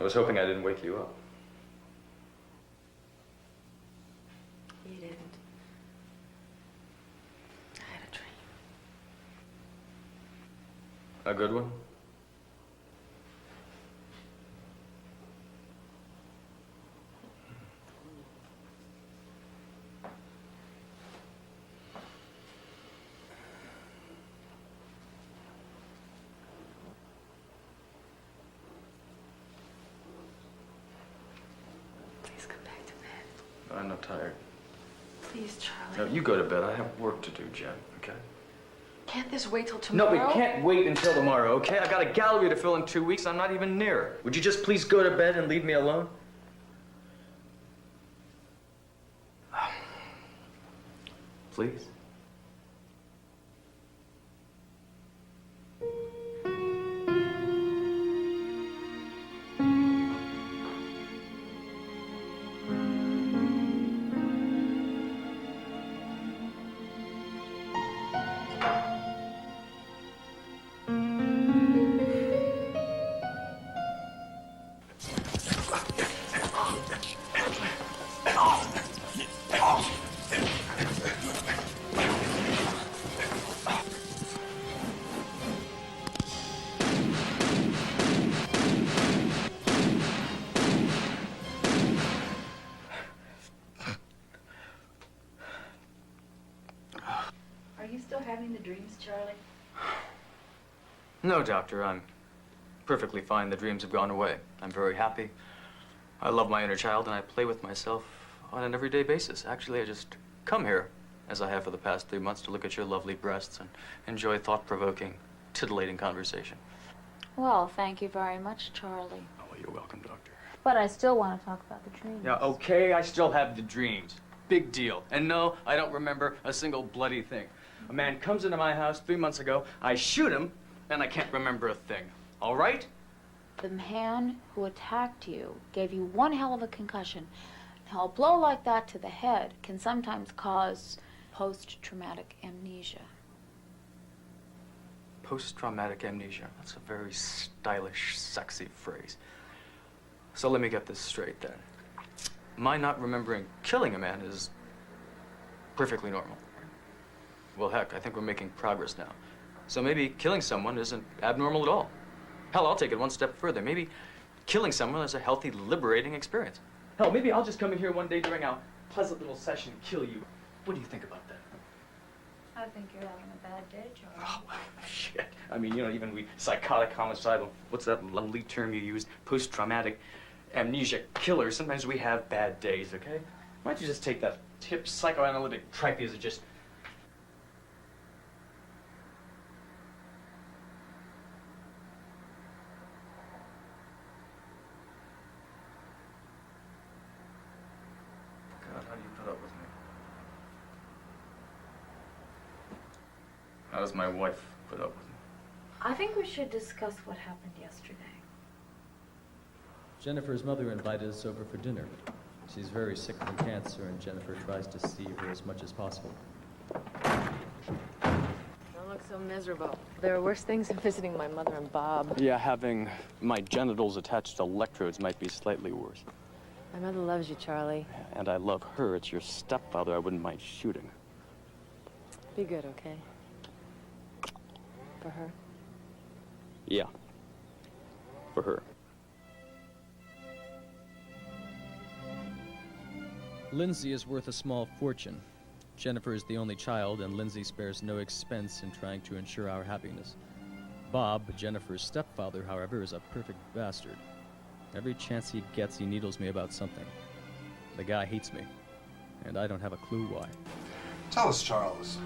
I was hoping I didn't wake you up. You didn't. I had a dream. A good one? Please come back to bed. I'm not tired. Please, Charlie. No, you go to bed. I have work to do, Jen, okay? Can't this wait till tomorrow? No, we can't wait until tomorrow, okay? I got a gallery to fill in 2 weeks. I'm not even near. Would you just please go to bed and leave me alone? Please? Are you still having the dreams, Charlie? No, Doctor. I'm perfectly fine. The dreams have gone away. I'm very happy. I love my inner child, and I play with myself on an everyday basis. Actually, I just come here, as I have for the past 3 months, to look at your lovely breasts and enjoy thought-provoking, titillating conversation. Well, thank you very much, Charlie. Oh, well, you're welcome, Doctor. But I still want to talk about the dreams. Yeah, okay, I still have the dreams. Big deal. And no, I don't remember a single bloody thing. A man comes into my house 3 months ago, I shoot him, and I can't remember a thing. All right? The man who attacked you gave you one hell of a concussion. Now, a blow like that to the head can sometimes cause post-traumatic amnesia. Post-traumatic amnesia. That's a very stylish, sexy phrase. So let me get this straight then. My not remembering killing a man is perfectly normal. Well, heck, I think we're making progress now. So maybe killing someone isn't abnormal at all. Hell, I'll take it one step further. Maybe killing someone is a healthy, liberating experience. Hell, maybe I'll just come in here one day during our pleasant little session and kill you. What do you think about that? I think you're having a bad day, Charlie. Oh, shit. I mean, you know, even we psychotic, homicidal, what's that lovely term you used? Post-traumatic amnesia killers. Sometimes we have bad days, okay? Why don't you just take that hip psychoanalytic tripe as just... God, how do you put up with me? How does my wife put up with me? I think we should discuss what happened yesterday. Jennifer's mother invited us over for dinner. She's very sick from cancer, and Jennifer tries to see her as much as possible. Don't look so miserable. There are worse things than visiting my mother and Bob. Yeah, having my genitals attached to electrodes might be slightly worse. My mother loves you, Charlie. And I love her. It's your stepfather I wouldn't mind shooting. Be good, okay? For her? Yeah. For her. Lindsay is worth a small fortune. Jennifer is the only child, and Lindsay spares no expense in trying to ensure our happiness. Bob, Jennifer's stepfather, however, is a perfect bastard. Every chance he gets, he needles me about something. The guy hates me, and I don't have a clue why. Tell us, Charles,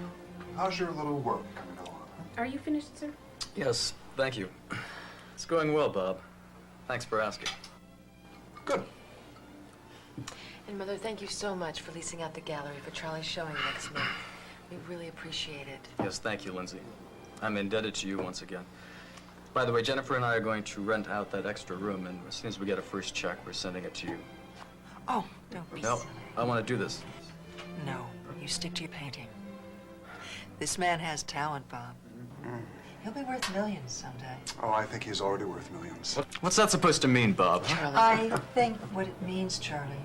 how's your little work coming along? Are you finished, sir? Yes, thank you. It's going well, Bob. Thanks for asking. Good. And Mother, thank you so much for leasing out the gallery for Charlie's showing next month. We really appreciate it. Yes, thank you, Lindsay. I'm indebted to you once again. By the way, Jennifer and I are going to rent out that extra room, and as soon as we get a first check, we're sending it to you. Oh, don't be No, silly. I want to do this. No, you stick to your painting. This man has talent, Bob. He'll be worth millions someday. Oh, I think he's already worth millions. What's that supposed to mean, Bob? Charlie. I think what it means, Charlie,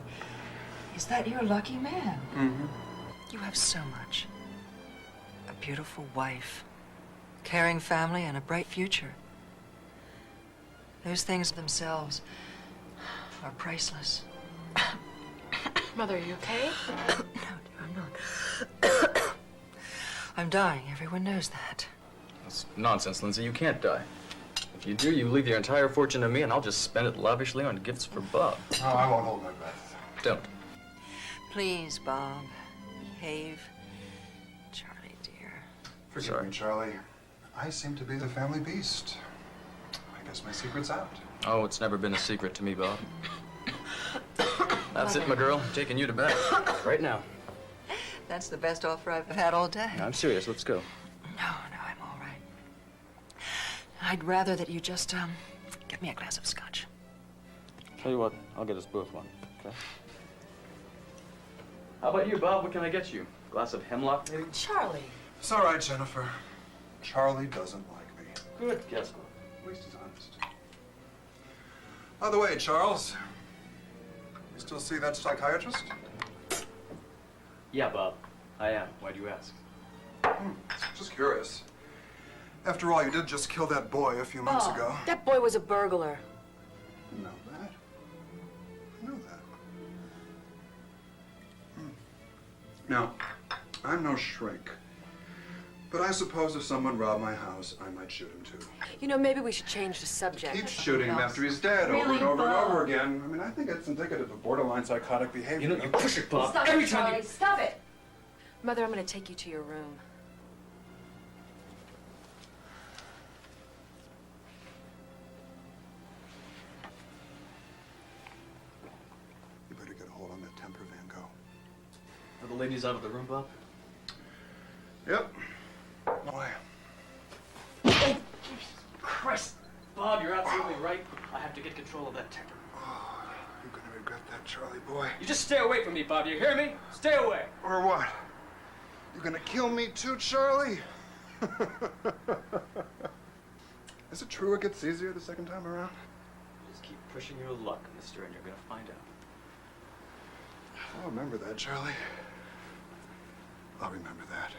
is that you're a lucky man. Mm-hmm. You have so much. A beautiful wife, caring family, and a bright future. Those things themselves are priceless. Mother, are you okay? No, dear, I'm not. I'm dying. Everyone knows that. That's nonsense, Lindsay. You can't die. If you do, you leave your entire fortune to me, and I'll just spend it lavishly on gifts for Bob. Oh, I won't hold my breath. Don't. Please, Bob, behave. Charlie, dear. Forgive me, Charlie. I seem to be the family beast. I guess my secret's out. Oh, it's never been a secret to me, Bob. That's it, my girl. I'm taking you to bed. Right now. That's the best offer I've had all day. I'm serious. Let's go. No, I'm all right. I'd rather that you just, get me a glass of scotch. Tell you what, I'll get us both one, okay? How about you, Bob? What can I get you? Glass of hemlock, maybe? Charlie. It's all right, Jennifer. Charlie doesn't like me. Good guess, Bob. At least he's honest. By the way, Charles, you still see that psychiatrist? Yeah, Bob. I am. Why do you ask? Just curious. After all, you did just kill that boy a few months ago. That boy was a burglar. You know that? I know that. Now, I'm no shrink. But I suppose if someone robbed my house, I might shoot him too. You know, maybe we should change the subject. Keep shooting him after he's dead over and over and over again. I mean, I think it's indicative of borderline psychotic behavior. You know, you push it, Bob. Stop Every it, time Charlie. Stop it. Mother, I'm going to take you to your room. You better get a hold on that temper, Van Gogh. Are the ladies out of the room, Bob? Yep. Why? Oh, Christ! Bob, you're absolutely right. I have to get control of that temper. Oh, you're gonna regret that, Charlie boy. You just stay away from me, Bob. You hear me? Stay away. Or what? You're gonna kill me too, Charlie? Is it true it gets easier the second time around? Just keep pushing your luck, mister, and you're gonna find out. I'll remember that, Charlie. I'll remember that.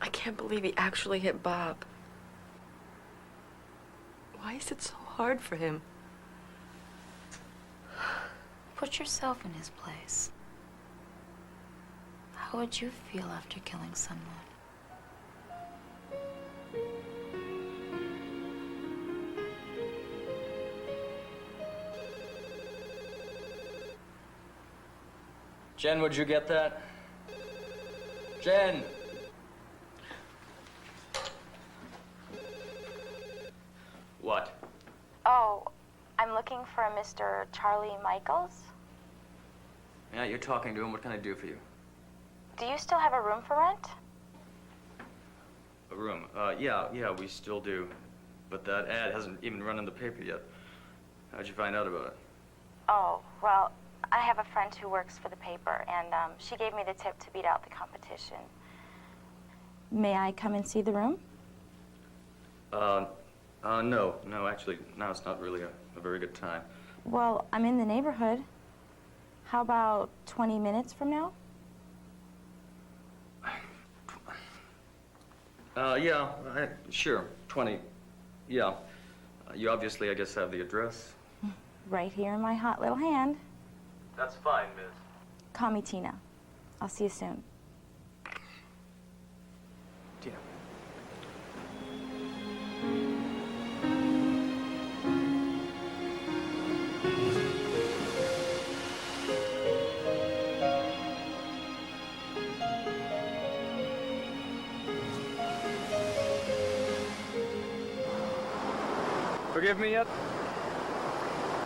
I can't believe he actually hit Bob. Why is it so hard for him? Put yourself in his place. How would you feel after killing someone? Jen, would you get that? Jen! What? Oh, I'm looking for a Mr. Charlie Michaels. Yeah, you're talking to him. What can I do for you? Do you still have a room for rent? A room? Yeah, we still do. But that ad hasn't even run in the paper yet. How'd you find out about it? Oh, well, I have a friend who works for the paper, and she gave me the tip to beat out the competition. May I come and see the room? No, actually, now it's not really a very good time. Well, I'm in the neighborhood. How about 20 minutes from now? Sure, 20, yeah. You obviously, I guess, have the address. Right here in my hot little hand. That's fine, miss. Call me Tina. I'll see you soon. Tina. Forgive me yet?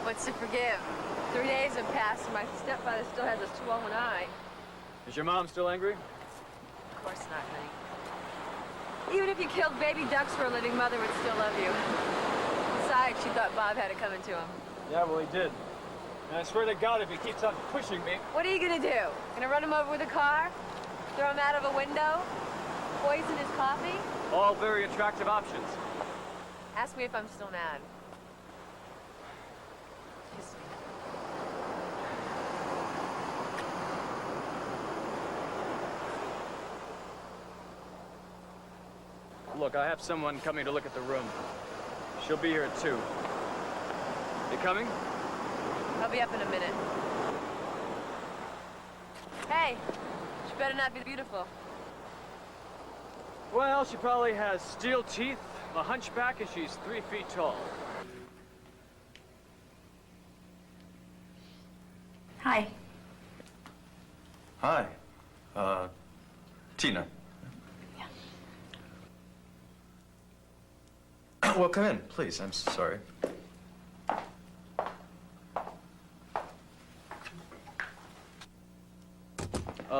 What's to forgive? 3 days have passed and my stepfather still has a swollen eye. Is your mom still angry? Of course not, honey. Even if you killed baby ducks for a living, Mother would still love you. Besides, inside, she thought Bob had it coming to him. Yeah, well, he did. And I swear to God, if he keeps on pushing me... What are you gonna do? Gonna run him over with a car? Throw him out of a window? Poison his coffee? All very attractive options. Ask me if I'm still mad. Kiss me. Look, I have someone coming to look at the room. She'll be here at 2. You coming? I'll be up in a minute. Hey, she better not be beautiful. Well, she probably has steel teeth, a hunchback, and she's 3 feet tall. Hi. Hi. Tina. Yeah. Well, come in, please. I'm sorry.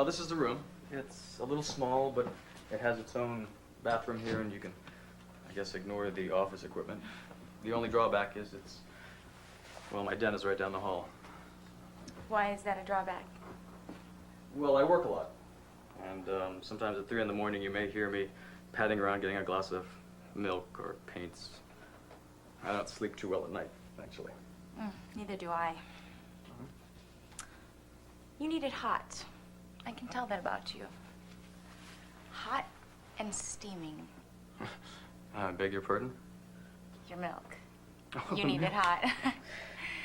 This is the room. It's a little small, but it has its own bathroom here, and you can, I guess, ignore the office equipment. The only drawback is well, my den is right down the hall. Why is that a drawback? Well, I work a lot. And sometimes at 3 in the morning, you may hear me padding around getting a glass of milk or paints. I don't sleep too well at night, actually. Neither do I. You need it hot. I can tell that about you. Hot and steaming. I beg your pardon? Your milk. Oh, You the need it milk. hot.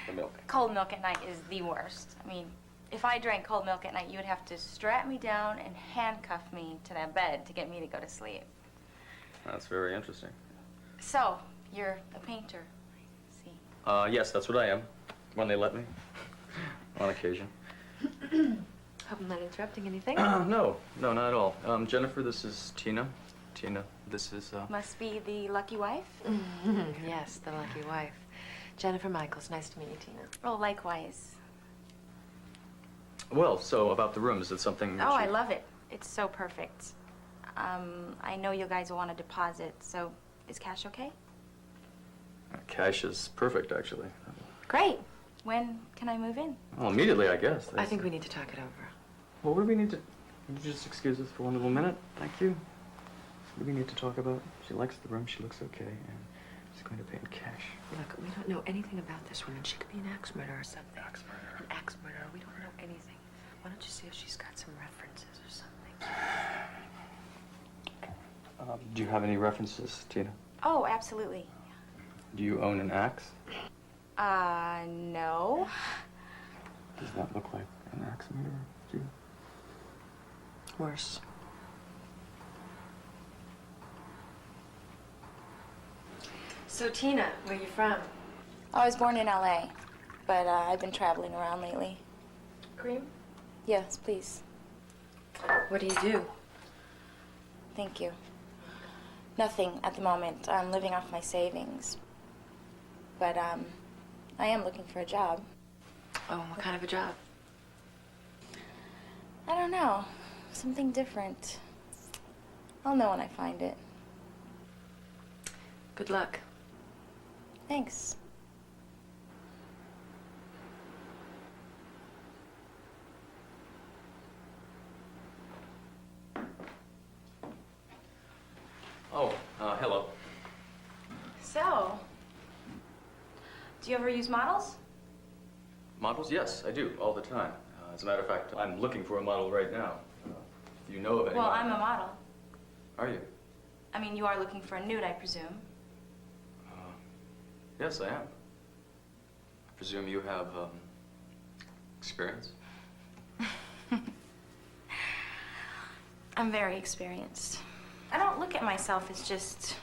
The milk. Cold milk at night is the worst. I mean, if I drank cold milk at night, you would have to strap me down and handcuff me to that bed to get me to go to sleep. That's very interesting. So, you're a painter, I see. Yes, that's what I am. When they let me. On occasion. Hope I'm not interrupting anything. No, not at all. Jennifer, this is Tina. Tina, this is, Must be the lucky wife? Yes, the lucky wife. Jennifer Michaels. Nice to meet you, Tina. Oh, likewise. Well, so about the room, is it something that Oh, I you- love it. It's so perfect. I know you guys will want a deposit, so is cash okay? Cash is perfect, actually. Great. When can I move in? Well, immediately, I guess. I think we need to talk it over. Well, what do we need to... Would you just excuse us for one little minute? Thank you. What do we need to talk about? She likes the room, she looks okay, and she's going to pay in cash. Look, we don't know anything about this woman. She could be an axe murderer or something. Axe murderer. An axe murderer. We don't know anything. Why don't you see if she's got some references or something? Do you have any references, Tina? Oh, absolutely. Do you own an axe? No. Does that look like an axe murderer to you? Worse. So, Tina, where you from? I was born in LA, but I've been traveling around lately. Cream? Yes, please. What do you do? Thank you. Nothing at the moment. I'm living off my savings. But, I am looking for a job. Oh, what kind of a job? I don't know. Something different. I'll know when I find it. Good luck. Thanks. Oh, hello. So, do you ever use models? Models? Yes, I do, all the time. As a matter of fact, I'm looking for a model right now. If you know of anyone. Well, I'm a model. Are you? I mean, you are looking for a nude, I presume. Yes, I am. I presume you have, experience? I'm very experienced. I don't look at myself as just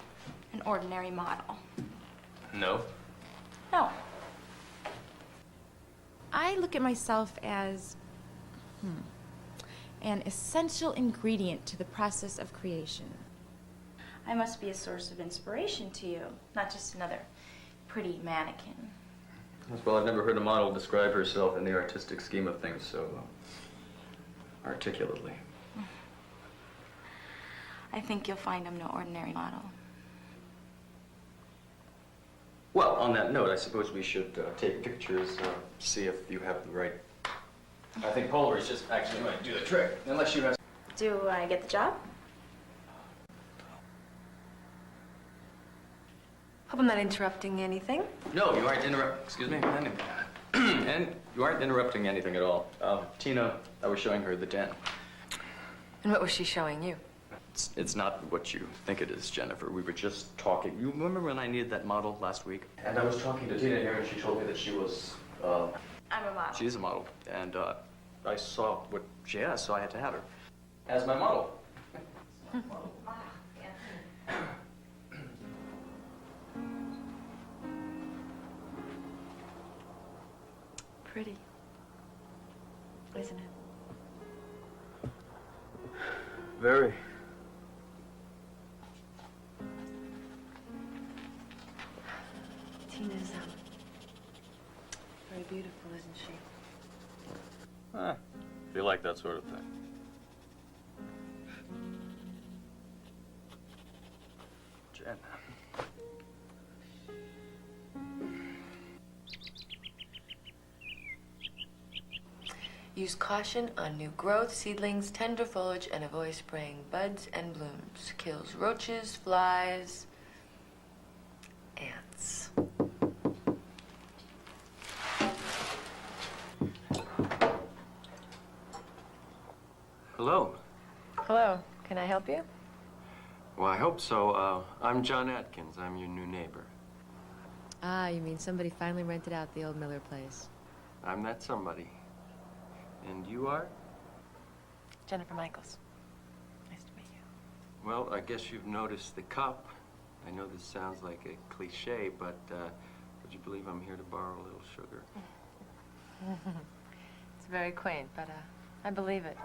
an ordinary model. No? No. I look at myself as an essential ingredient to the process of creation. I must be a source of inspiration to you, not just another pretty mannequin. Well, I've never heard a model describe herself in the artistic scheme of things so articulately. I think you'll find I'm no ordinary model. Well, on that note, I suppose we should take pictures, see if you have the right... I think Polaroid's just actually might do the trick, unless you have... Do I get the job? Hope I'm not interrupting anything. No, you aren't excuse me, and you aren't interrupting anything at all. Tina, I was showing her the den. And what was she showing you? It's not what you think it is, Jennifer. We were just talking. You remember when I needed that model last week? And I was talking to Tina here, and she told me that she was, I'm a model. she's a model. And, I saw what she has, so I had to have her as my model. Pretty, isn't it? Very. Tina's, very beautiful, isn't she? If you like that sort of thing. Jen. Use caution on new growth, seedlings, tender foliage, and avoid spraying buds and blooms. Kills roaches, flies, ants. Hello. Hello, can I help you? Well, I hope so. I'm John Atkins. I'm your new neighbor. Ah, you mean somebody finally rented out the old Miller place. I'm that somebody. And you are? Jennifer Michaels. Nice to meet you. Well, I guess you've noticed the cup. I know this sounds like a cliche, but would you believe I'm here to borrow a little sugar? It's very quaint, but I believe it.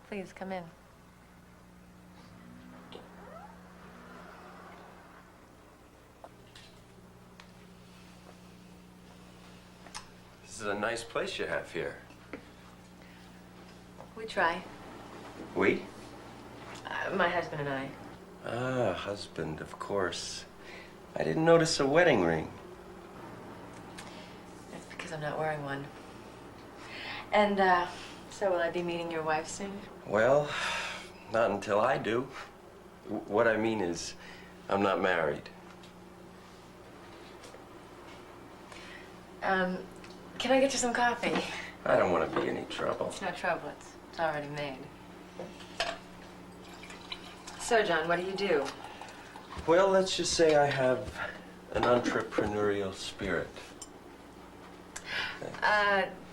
Please, come in. This is a nice place you have here. We try. We? My husband and I. Ah, husband, of course. I didn't notice a wedding ring. That's because I'm not wearing one. And, so will I be meeting your wife soon? Well, not until I do. What I mean is, I'm not married. Can I get you some coffee? I don't want to be any trouble. It's no trouble. It's already made. So, John, what do you do? Well, let's just say I have an entrepreneurial spirit.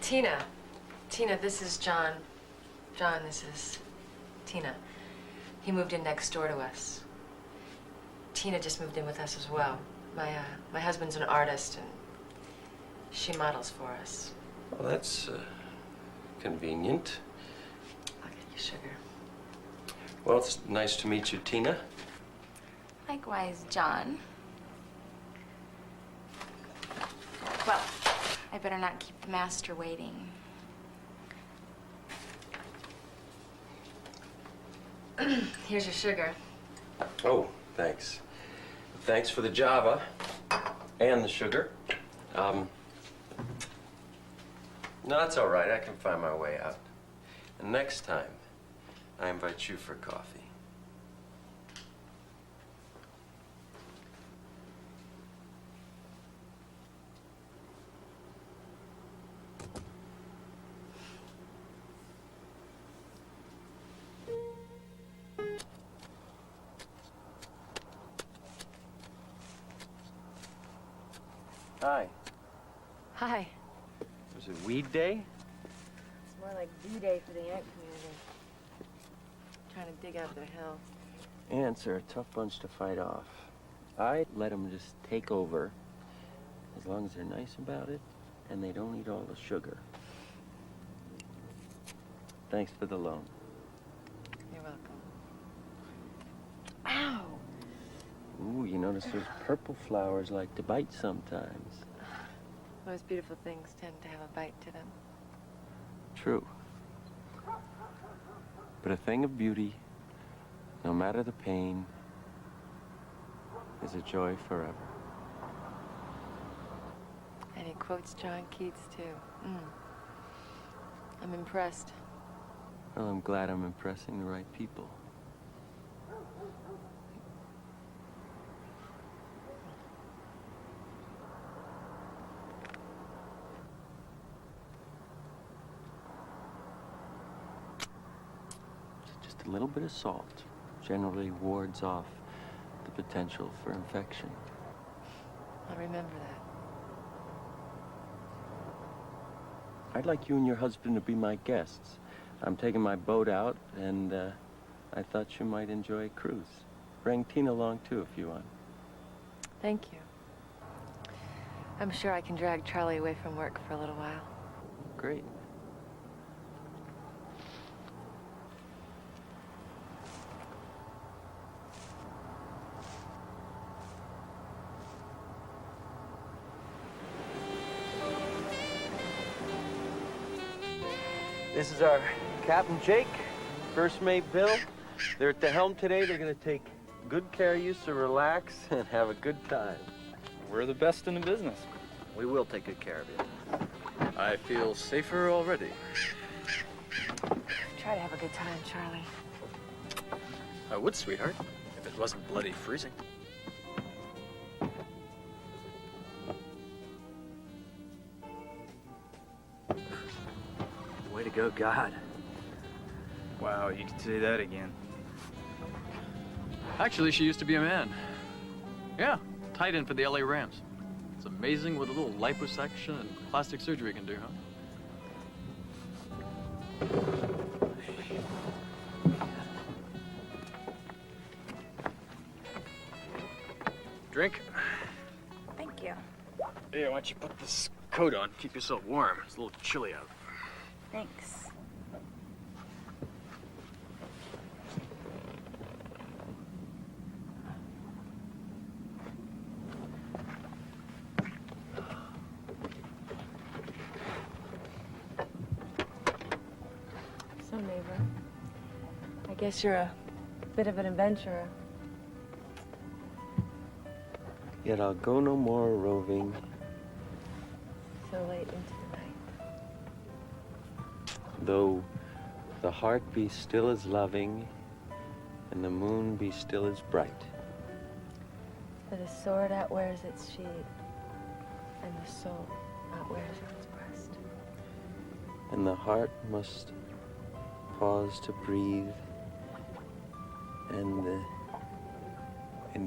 Tina. Tina, this is John. John, this is Tina. He moved in next door to us. Tina just moved in with us as well. My husband's an artist, and she models for us. Well, that's convenient. I'll get you sugar. Well, it's nice to meet you, Tina. Likewise, John. Well, I better not keep the master waiting. Here's your sugar. Oh, thanks. Thanks for the Java and the sugar. No, that's all right. I can find my way out. And next time, I invite you for coffee. Hi. Hi. Was it weed day? It's more like D-Day for the ant community. Trying to dig out their hill. Ants are a tough bunch to fight off. I let them just take over, as long as they're nice about it and they don't eat all the sugar. Thanks for the loan. You're welcome. Ow! Ooh, you notice those purple flowers like to bite sometimes. Most beautiful things tend to have a bite to them. True. But a thing of beauty, no matter the pain, is a joy forever. he quotes John Keats, too. I'm impressed. Well, I'm glad I'm impressing the right people. Just a little bit of salt generally wards off the potential for infection. I'll remember that. I'd like you and your husband to be my guests. I'm taking my boat out, and I thought you might enjoy a cruise. Bring Tina along, too, if you want. Thank you. I'm sure I can drag Charlie away from work for a little while. Great. This is our Captain Jake, First Mate Bill. They're at the helm today. They're going to take good care of you, so relax and have a good time. We're the best in the business. We will take good care of you. I feel safer already. Try to have a good time, Charlie. I would, sweetheart, if it wasn't bloody freezing. Way to go, God. Wow, you can say that again. Actually, she used to be a man. Yeah, tight end for the LA Rams. It's amazing what a little liposuction and plastic surgery can do, huh? Drink? Thank you. Yeah, why don't you put this coat on, keep yourself warm. It's a little chilly out. Thanks. So, neighbor, I guess you're a bit of an adventurer. Yet I'll go no more roving. So late into the night. Though the heart be still as loving, and the moon be still as bright. For the sword outwears its sheath, and the soul outwears its breast. And the heart must pause to breathe, and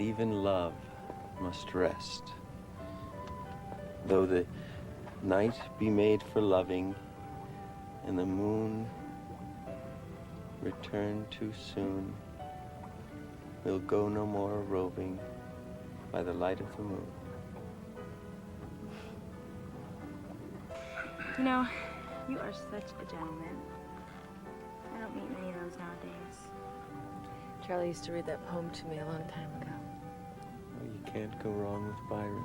even love must rest. Though the night be made for loving, and the moon return too soon, we'll go no more roving by the light of the moon. You know, you are such a gentleman. I don't meet many of those nowadays. Charlie used to read that poem to me a long time ago. Well, you can't go wrong with Byron.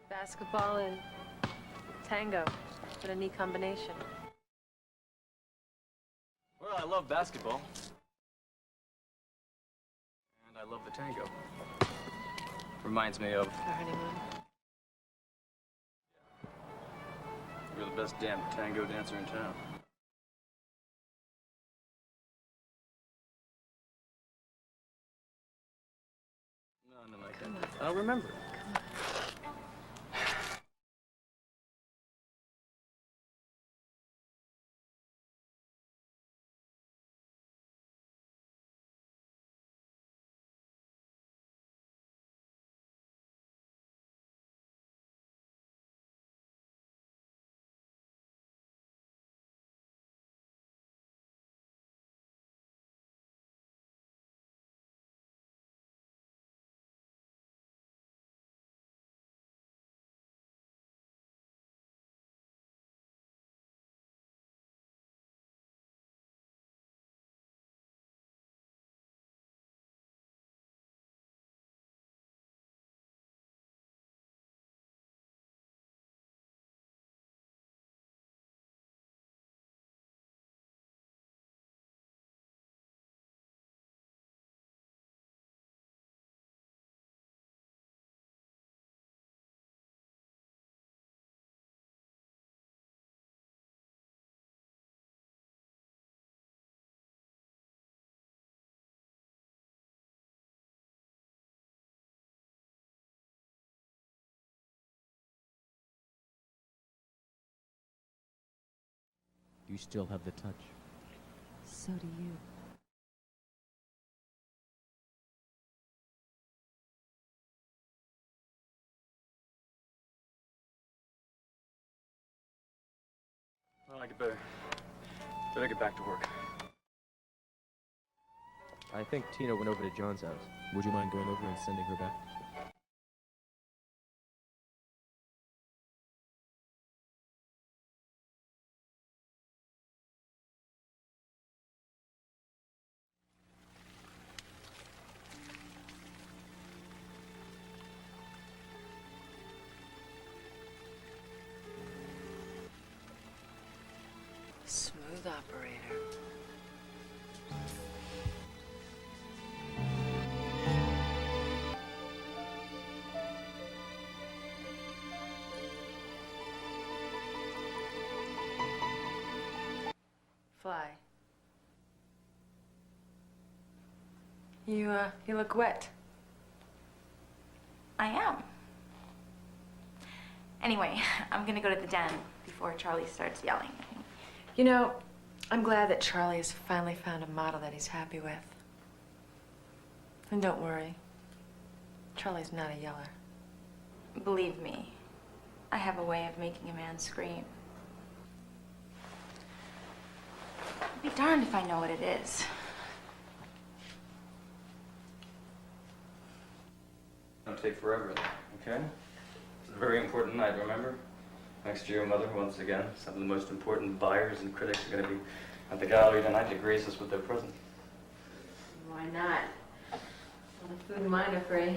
Basketball and tango. What a neat combination. Well, I love basketball. And I love the tango. Reminds me of... Our honeymoon. You're the best damn tango dancer in town. No, like that. I'll remember it. You still have the touch. So do you. Well, I better get back to work. I think Tina went over to John's house. Would you mind going over and sending her back? Smooth operator. Fly. You look wet. I am. Anyway, I'm gonna go to the den before Charlie starts yelling at me. You know, I'm glad that Charlie has finally found a model that he's happy with. And don't worry, Charlie's not a yeller. Believe me, I have a way of making a man scream. I'd be darned if I know what it is. Don't take forever, okay? It's a very important night, remember? Next year, Mother, once again, some of the most important buyers and critics are going to be at the gallery tonight to grace us with their presence. Why not? Well, the food and wine are free.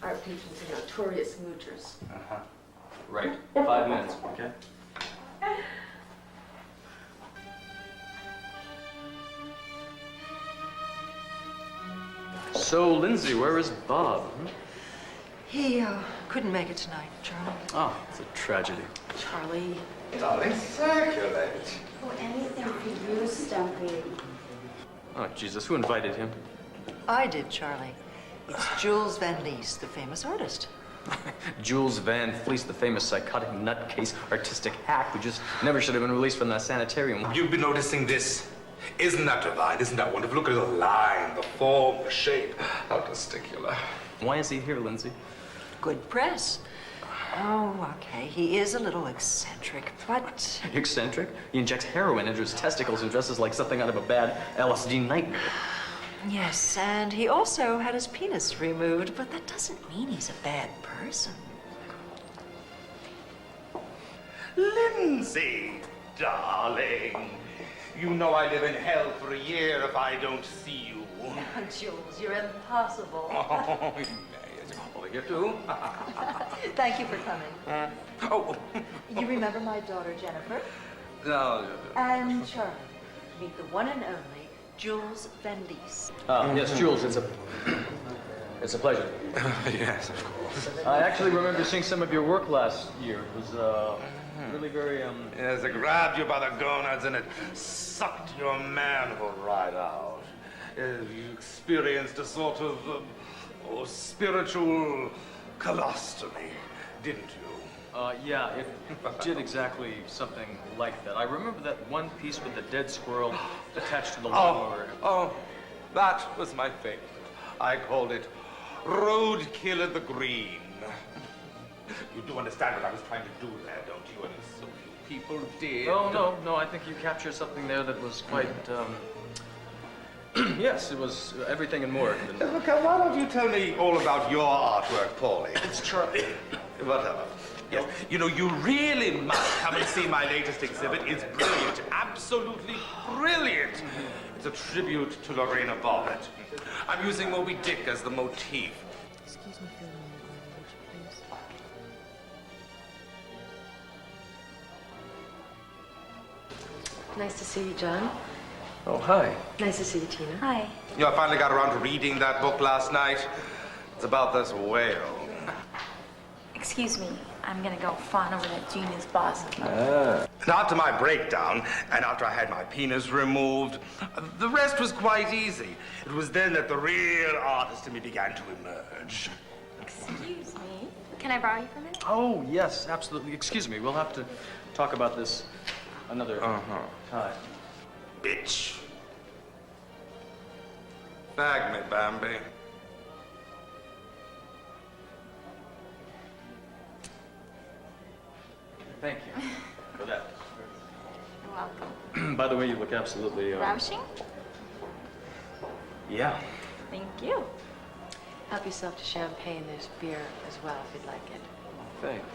Art patrons are notorious moochers. Uh-huh. Right. 5 minutes, okay? So, Lindsay, where is Bob? He couldn't make it tonight, Charlie. Oh, it's a tragedy. Charlie. Darling, circulate. Oh, anything for you, Stumpy. Oh, Jesus, who invited him? I did, Charlie. It's Jules Van Lees, the famous artist. Jules Van Fleece, the famous psychotic nutcase artistic hack who just never should have been released from that sanitarium. You've been noticing this. Isn't that divine? Isn't that wonderful? Look at the line, the form, the shape. How testicular. Why is he here, Lindsay? Good press. Oh, okay. He is a little eccentric, but... Eccentric? He injects heroin into his testicles and dresses like something out of a bad LSD nightmare. Yes, and he also had his penis removed, but that doesn't mean he's a bad person. Lindsay, darling. You know I live in hell for a year if I don't see you. Jules, you're impossible. Oh, yes. Over here, too. Thank you for coming. Oh. You remember my daughter, Jennifer? No. And Charlie. Meet the one and only Jules Van Lees. Yes, Jules, it's a pleasure. Yes, of course. I actually remember seeing some of your work last year. It was really very Yes, it grabbed you by the gonads and it sucked your manhood right out. You experienced a sort of spiritual colostomy, didn't you? Yeah, it did exactly something like that. I remember that one piece with the dead squirrel attached to the lawnmower. Oh, that was my favorite. I called it Roadkill at the Green. You do understand what I was trying to do there, don't you? And so few people did. Oh, no, I think you captured something there that was quite, yes, it was everything and more. Okay, why don't you tell me all about your artwork, Paulie? It's Charlie. Whatever. Yes, you know, you really must come and see my latest exhibit. It's brilliant, absolutely brilliant. It's a tribute to Lorena Bobbitt. I'm using Moby Dick as the motif. Excuse me for a moment, Barbara, would you please? Nice to see you, John. Oh, hi. Nice to see you, Tina. Hi. You know, I finally got around to reading that book last night. It's about this whale. Excuse me. I'm gonna go fawn over that genius boss. And after my breakdown, and after I had my penis removed, the rest was quite easy. It was then that the real artist in me began to emerge. Excuse me. Can I borrow you for a minute? Oh, yes, absolutely. Excuse me, we'll have to talk about this another time. Bitch. Bag me, Bambi. Thank you for that. You're welcome. By the way, you look absolutely... Ravishing? Yeah. Thank you. Help yourself to champagne. There's beer as well, if you'd like it. Thanks.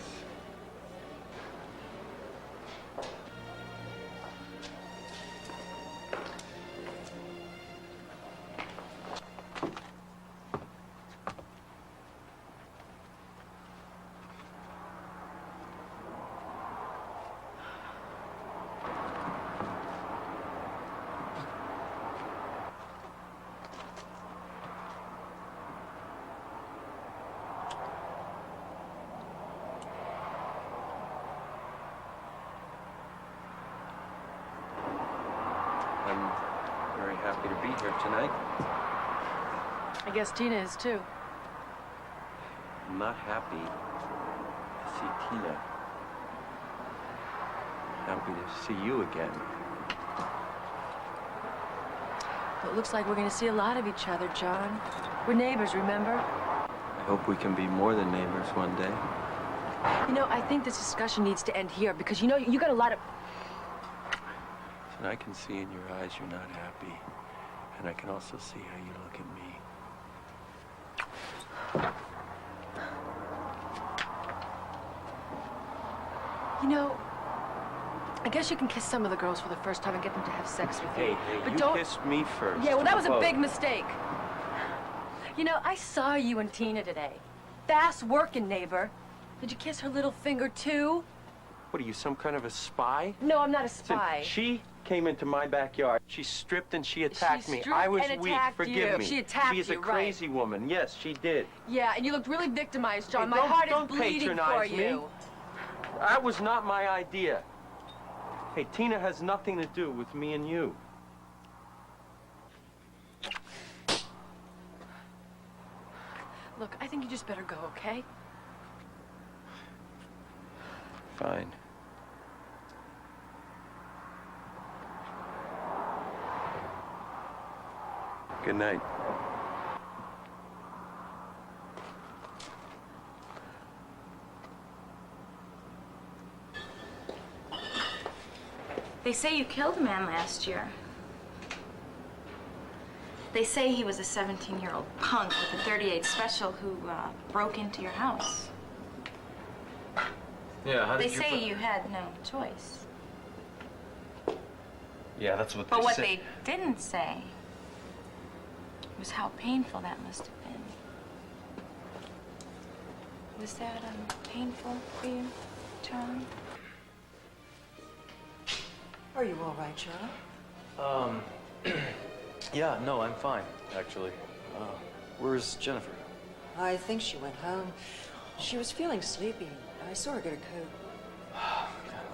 I'm very happy to be here tonight. I guess Tina is too. I'm not happy to see Tina. Happy to see you again. Well, it looks like we're going to see a lot of each other, John. We're neighbors, remember? I hope we can be more than neighbors one day. You know, I think this discussion needs to end here because, you know, you got a lot of... And I can see in your eyes you're not happy. And I can also see how you look at me. You know, I guess you can kiss some of the girls for the first time and get them to have sex with you. Hey, but you don't... kissed me first. Yeah, well, that was a Whoa. big mistake. You know, I saw you and Tina today. Fast working, neighbor. Did you kiss her little finger, too? What are you, some kind of a spy? No, I'm not a Listen, spy. she came into my backyard. She stripped and she attacked me. stripped I was and weak. attacked Forgive you. me. She attacked She's a you, right. crazy woman. Yes, she did. Yeah, and you looked really victimized, John. Hey, My heart is don't bleeding for patronize you. me. That was not my idea. Hey, Tina has nothing to do with me and you. Look, I think you just better go, okay? Fine. Good night. They say you killed a man last year. They say he was a 17-year-old punk with a 38 special who broke into your house. Yeah, how They did you... say you had no choice. Yeah, that's what But they what say. they didn't say was how painful that must have been. Was that painful for you, John? Are you all right, John? Yeah, no, I'm fine, actually. Where's Jennifer? I think she went home. She was feeling sleepy. I saw her get a coat.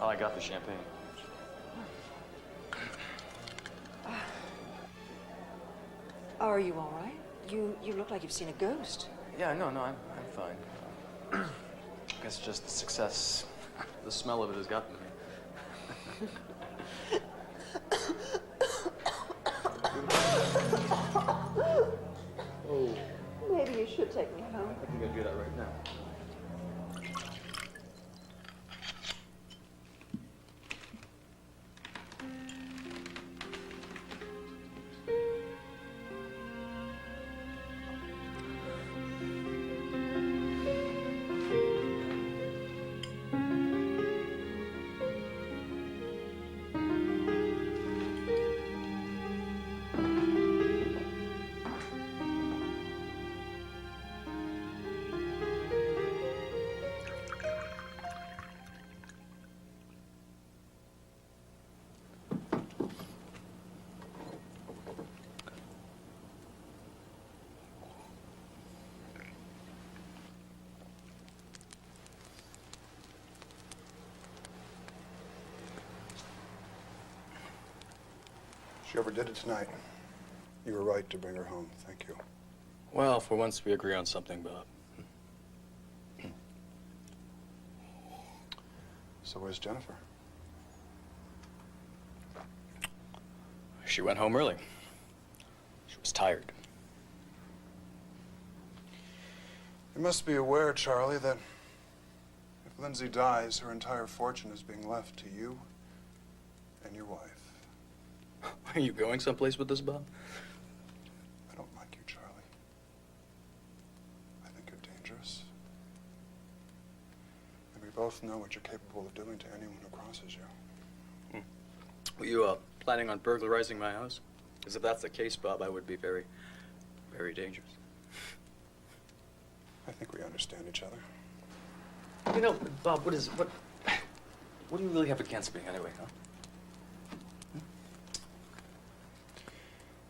Oh, I got the champagne. Are you all right? You look like you've seen a ghost. Yeah, no, I'm fine. I guess just the success, the smell of it has gotten me. Oh. Maybe you should take me home. I think I'd do that right now. She overdid it tonight. You were right to bring her home. Thank you. Well, for once we agree on something, Bob. So where's Jennifer? She went home early. She was tired. You must be aware, Charlie, that if Lindsay dies, her entire fortune is being left to you and your wife. Are you going someplace with this, Bob? I don't like you, Charlie. I think you're dangerous. And we both know what you're capable of doing to anyone who crosses you. Were you planning on burglarizing my house? Because if that's the case, Bob, I would be very, very dangerous. I think we understand each other. You know, Bob, what do you really have against me anyway, huh?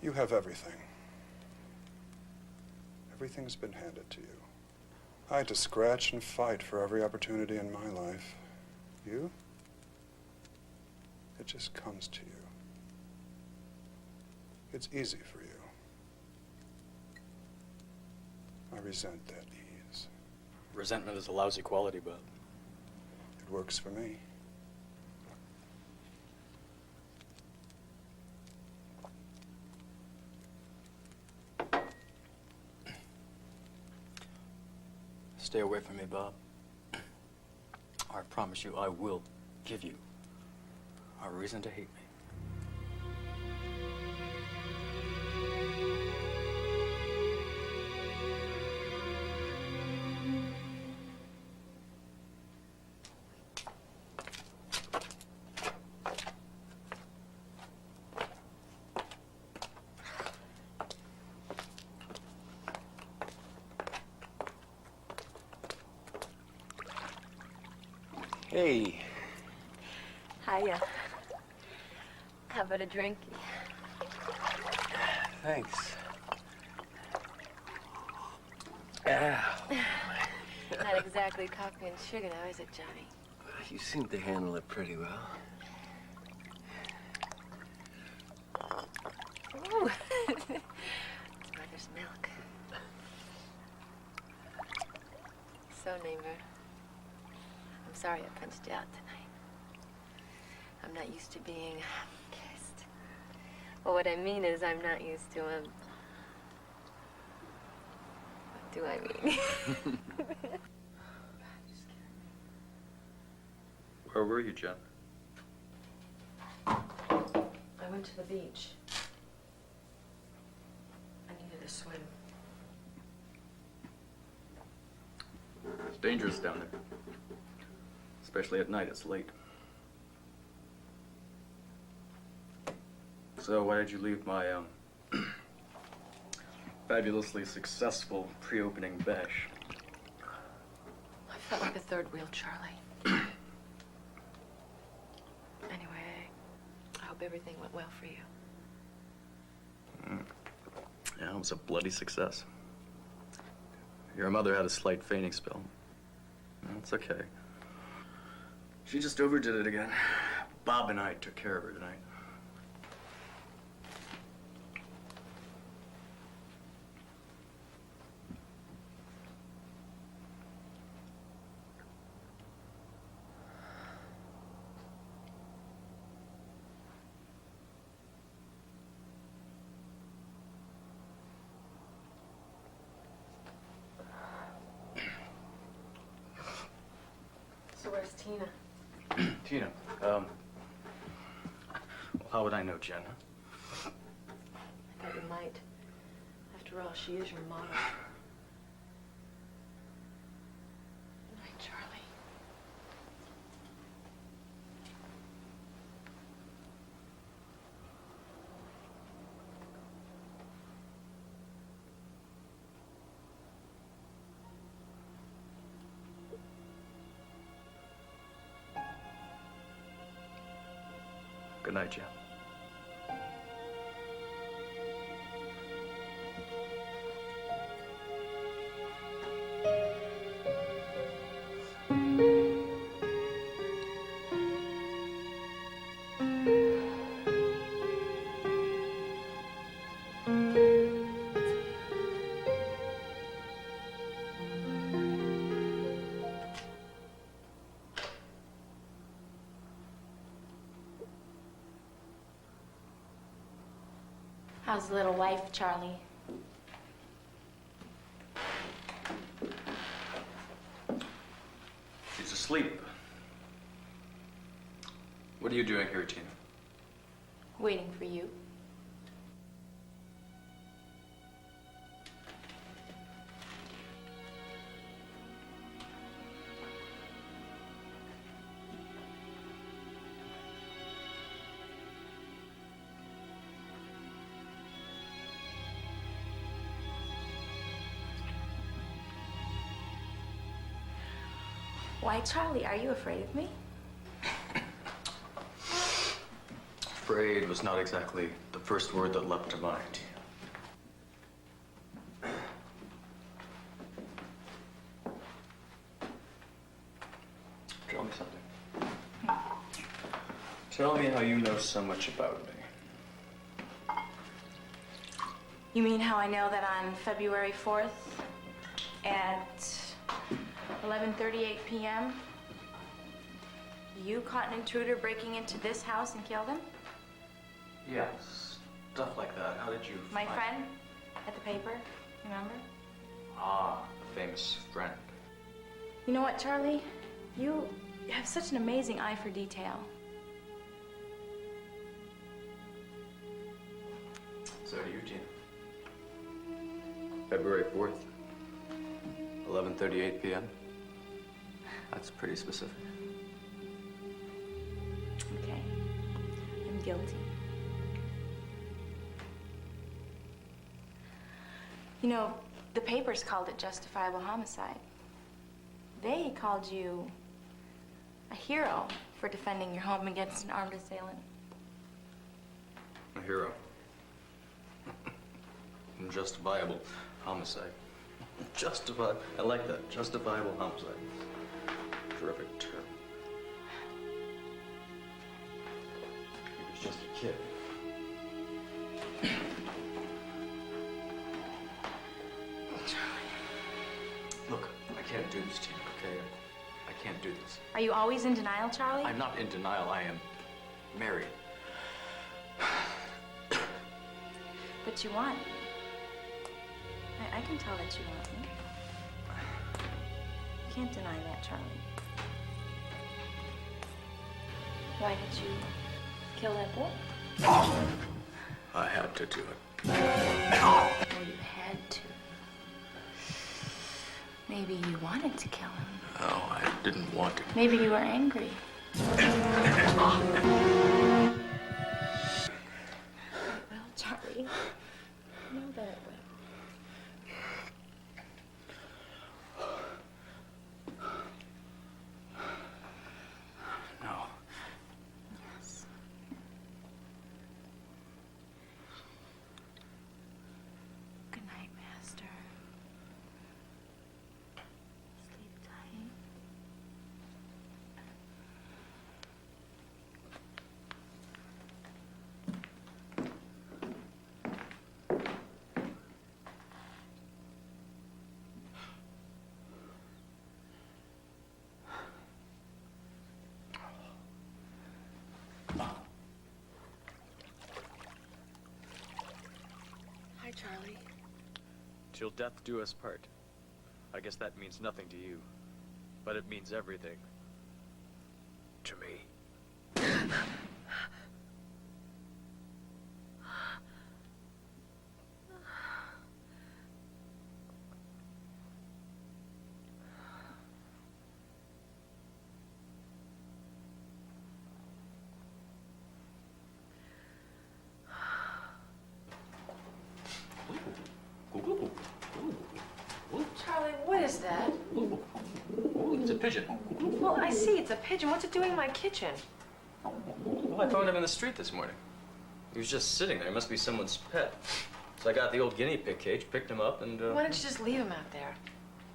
You have everything. Everything's been handed to you. I had to scratch and fight for every opportunity in my life. You? It just comes to you. It's easy for you. I resent that ease. Resentment is a lousy quality, Bob. It works for me. Stay away from me, Bob. I promise you I will give you a reason to hate me. Hey. Hiya. How about a drink? Thanks. Not exactly coffee and sugar now, is it, Johnny? You seem to handle it pretty well. Ooh. It's mother's milk. So, neighbor, I'm sorry I punched you out tonight. I'm not used to being kissed. Well, what I mean is I'm not used to him. What do I mean? Where were you, Jen? I went to the beach. I needed a swim. It's dangerous down there. Especially at night, it's late. So why did you leave my, fabulously successful pre-opening bash? I felt like a third wheel, Charlie. Anyway, I hope everything went well for you. Yeah, it was a bloody success. Your mother had a slight fainting spell. It's okay. She just overdid it again. Bob and I took care of her tonight. So where's Tina? Tina, well, how would I know, Jen? I thought you might. After all, she is your model. Good night, Charlie. Good night, Jen. How's the little wife, Charlie? She's asleep. What are you doing here, Tina? Waiting for you. Why, Charlie, are you afraid of me? Afraid was not exactly the first word that leapt to mind. Tell me something. Tell me how you know so much about me. You mean how I know that on February 4th at 11:38 p.m. you caught an intruder breaking into this house and killed him? Yes, stuff like that. How did you My find... friend at the paper, remember? Ah, the famous friend. You know what, Charlie? You have such an amazing eye for detail. So do you, Gina. February 4th, 11:38 p.m. That's pretty specific. Okay. I'm guilty. You know, the papers called it justifiable homicide. They called you a hero for defending your home against an armed assailant. A hero. Justifiable homicide. Justifiable. I like that. Justifiable homicide. Terrific term. He was just a kid. Look, I can't do this, Tina, okay? I can't do this. Are you always in denial, Charlie? I'm not in denial. I am married. But you want me. I can tell that you want me. You can't deny that, Charlie. Why did you kill that boy? I had to do it. Oh, you had to. Maybe you wanted to kill him. No, I didn't want to. Maybe you were angry. Well, Charlie, I know that it will. No. Yes. Good night, Master. Sleep tight. Hi, Charlie. Till death do us part. I guess that means nothing to you, but it means everything to me. Charlie, what is that? Oh, it's a pigeon. Well, I see it's a pigeon. What's it doing in my kitchen? Well, I found him in the street this morning. He was just sitting there. He must be someone's pet. So I got the old guinea pig cage, picked him up, and Why don't you just leave him out there?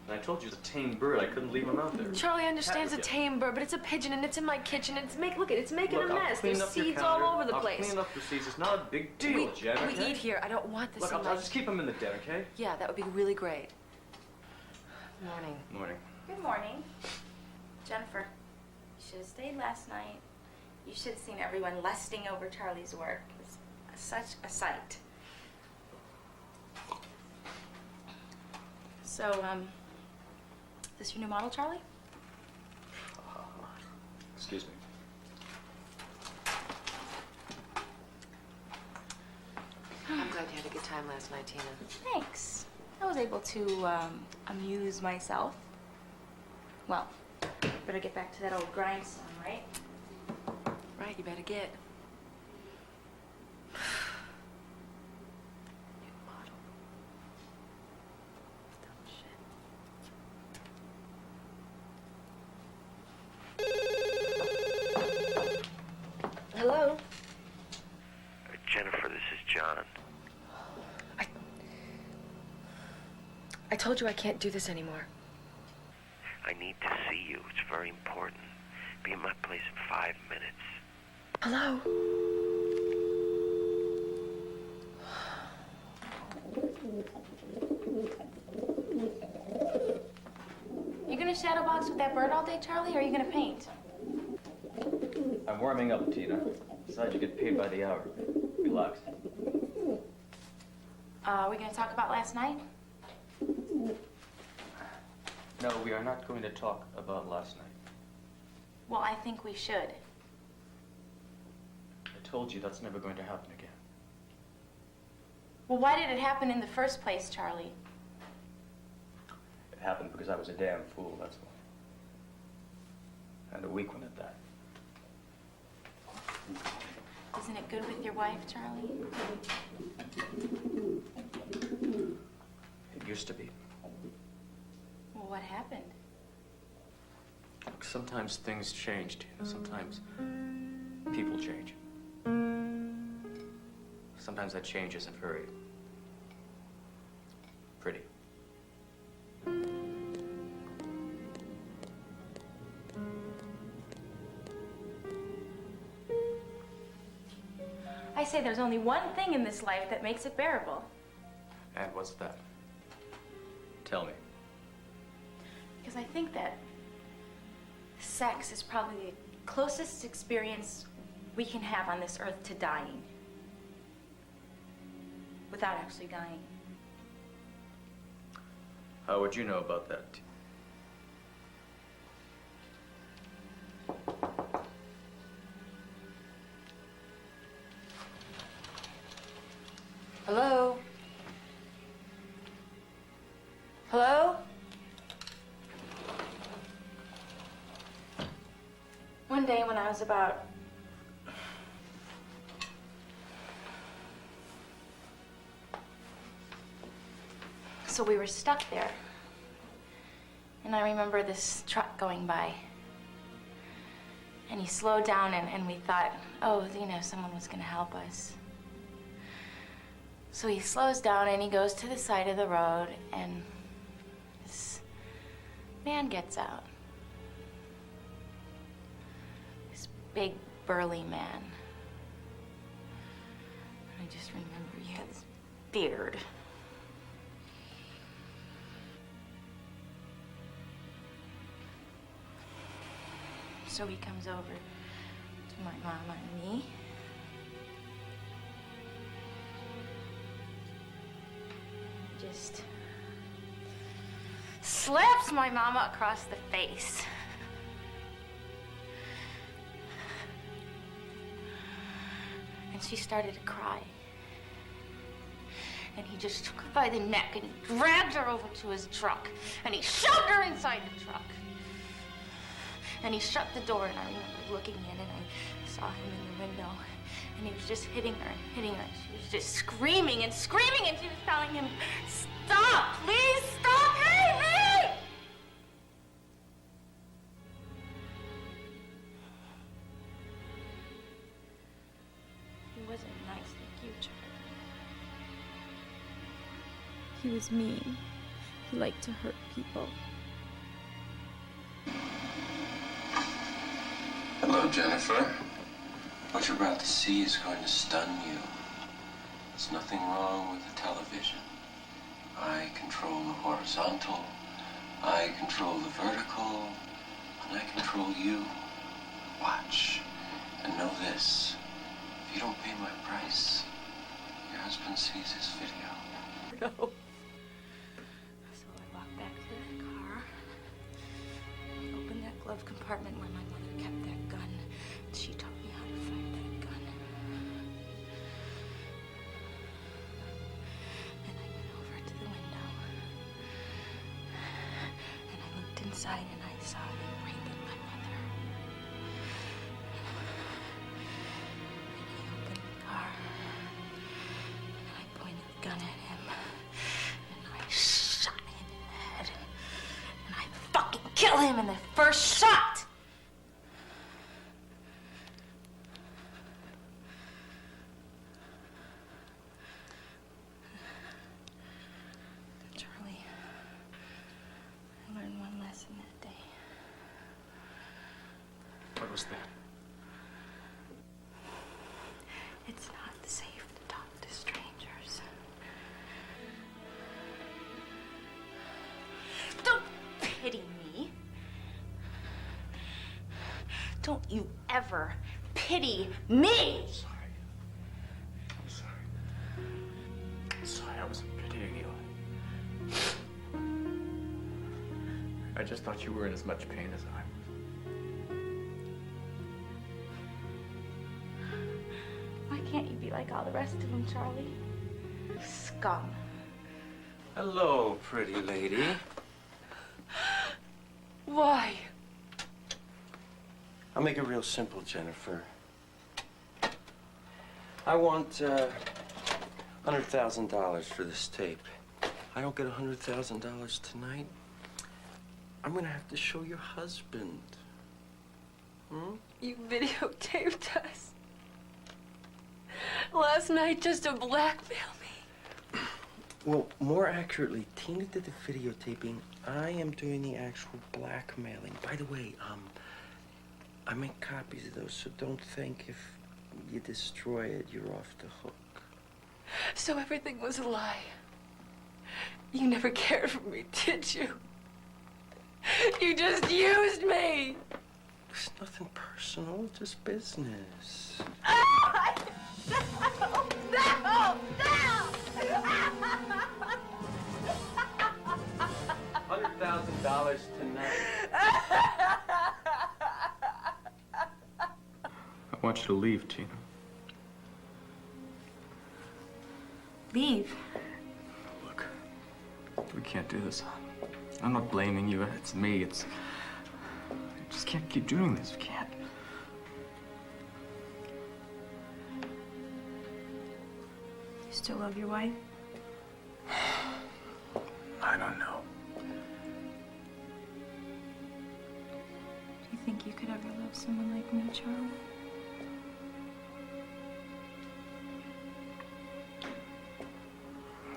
I told you it's a tame bird. I couldn't leave him out there. Charlie understands a Cat would get tame bird, but it's a pigeon and it's in my kitchen. It's look, it's making Look, a I'll mess. clean There's up your seeds counter. all over the I'll place. clean up the seeds. It's not a big deal, Jen, we okay? eat here. I don't want this Look, in I'll my... just keep him in the den, okay? Yeah, that would be really great. Morning. Morning. Good morning. Jennifer, you should have stayed last night. You should have seen everyone lusting over Charlie's work. It was such a sight. So, is this your new model, Charlie? Excuse me. I'm glad you had a good time last night, Tina. Thanks. I was able to amuse myself. Well, better get back to that old grindstone, right? Right, you better get. New model. Dumb shit. Hello? Jennifer, this is John. I told you I can't do this anymore. I need to see you. It's very important. Be at my place in 5 minutes. Hello? You gonna shadow box with that bird all day, Charlie, or are you gonna paint? I'm warming up, Tina. Besides, you get paid by the hour. Relax. Are we gonna talk about last night? No, we are not going to talk about last night. Well, I think we should. I told you that's never going to happen again. Well, why did it happen in the first place, Charlie? It happened because I was a damn fool, that's why. And a weak one at that. Isn't it good with your wife, Charlie? It used to be. Well, what happened? Look, sometimes things change, Tina. Sometimes people change. Sometimes that change isn't very pretty. I say there's only one thing in this life that makes it bearable. And what's that? Tell me. Because I think that sex is probably the closest experience we can have on this earth to dying. Without actually dying. How would you know about that? Hello? Hello? One day when I was about... So we were stuck there. And I remember this truck going by. And he slowed down and we thought, oh, you know, someone was gonna help us. So he slows down and he goes to the side of the road and this man gets out. This big, burly man. I just remember he had this beard. So he comes over to my mama and me. Just slaps my mama across the face. And she started to cry. And he just took her by the neck and he dragged her over to his truck. And he shoved her inside the truck. And he shut the door, and I remember looking in, and I saw him in the window. And he was just hitting her and hitting her. She was just screaming and screaming, and she was telling him, stop, please, stop, hey, hey! He wasn't nice like you, Charlie. He was mean. He liked to hurt people. Hello, Jennifer. What you're about to see is going to stun you. There's nothing wrong with the television. I control the horizontal, I control the vertical, and I control you. Watch, and know this. If you don't pay my price, your husband sees this video. No. So I locked glove compartment where my mother kept that gun. She taught me how to fire that gun. And I went over to the window. And I looked inside and I saw him raping my mother. And I opened the car. And I pointed the gun at him. And I shot him in the head. And I fucking killed him in the first shot! Charlie, I learned one lesson that day. What was that? It's not safe to talk to strangers. Don't pity me. Don't you ever pity me. I'm sorry. I'm sorry, I wasn't pitying you. I just thought you were in as much pain as I was. Why can't you be like all the rest of them, Charlie? Scum. Hello, pretty lady. Why? I'll make it real simple, Jennifer. I want $100,000 for this tape. I don't get $100,000 tonight. I'm gonna have to show your husband. Hmm? You videotaped us last night just to blackmail me. Well, more accurately, Tina did the videotaping. I am doing the actual blackmailing. By the way, I make copies of those, so don't think if you destroy it, you're off the hook. So everything was a lie. You never cared for me, did you? You just used me. It's nothing personal, just business. No! No! $100,000 tonight. I want you to leave, Tina. Leave? Look, we can't do this. I'm not blaming you. It's me. I just can't keep doing this. We can't. You still love your wife? I don't know. Do you think you could ever love someone like me, Charlie?